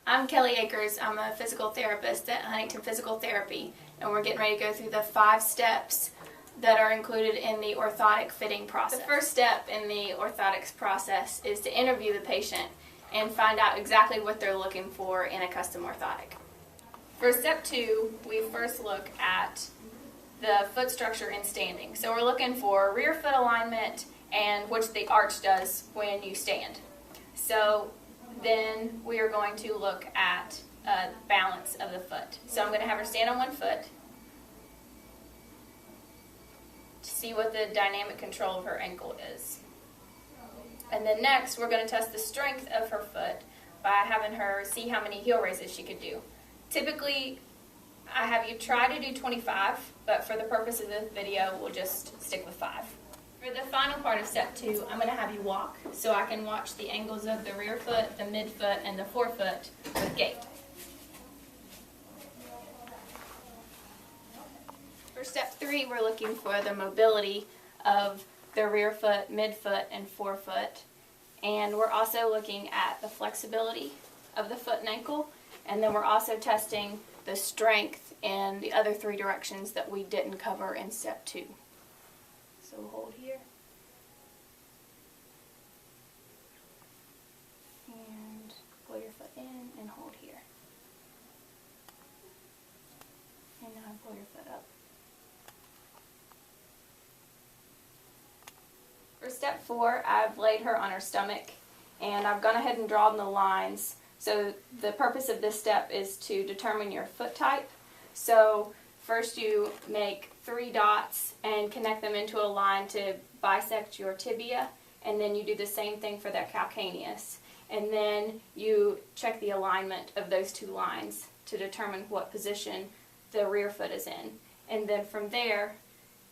I'm Kelly Akers. I'm a physical therapist at Huntington Physical Therapy, and we're getting ready to go through the 5 steps that are included in the orthotic fitting process. The first step in the orthotics process is to interview the patient and find out exactly what they're looking for in a custom orthotic. For step 2, we first look at the foot structure in standing. So we're looking for rear foot alignment, and which the arch does when you stand. So then we are going to look at balance of the foot. So I'm going to have her stand on one foot to see what the dynamic control of her ankle is. And then next we're going to test the strength of her foot by having her see how many heel raises she could do. Typically I have you try to do 25, but for the purpose of this video we'll just stick with 5. For the final part of step 2, I'm going to have you walk so I can watch the angles of the rear foot, the midfoot, and the forefoot with gait. For step 3, we're looking for the mobility of the rear foot, midfoot, and forefoot. And we're also looking at the flexibility of the foot and ankle. And then we're also testing the strength in the other 3 directions that we didn't cover in step 2. So hold here. And pull your foot in and hold here. And now pull your foot up. For step 4, I've laid her on her stomach and I've gone ahead and drawn the lines. So the purpose of this step is to determine your foot type. So first you make 3 dots and connect them into a line to bisect your tibia, and then you do the same thing for that calcaneus. And then you check the alignment of those 2 lines to determine what position the rear foot is in. And then from there,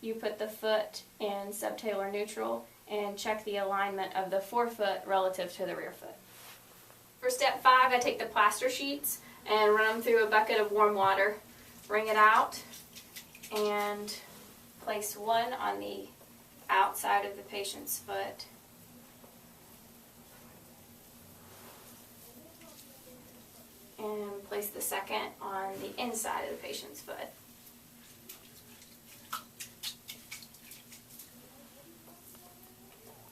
you put the foot in subtalar neutral and check the alignment of the forefoot relative to the rear foot. For step 5, I take the plaster sheets and run them through a bucket of warm water, wring it out, and place one on the outside of the patient's foot. And place the second on the inside of the patient's foot.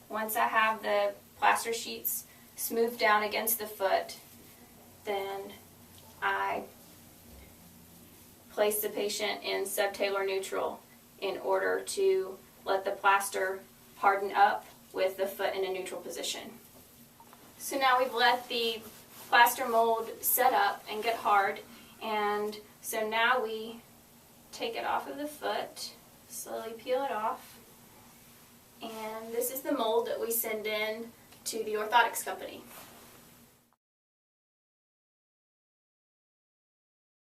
Once I have the plaster sheets smoothed down against the foot, then I place the patient in subtalar neutral in order to let the plaster harden up with the foot in a neutral position. So now we've let the plaster mold set up and get hard, and so now we take it off of the foot, slowly peel it off, and this is the mold that we send in to the orthotics company.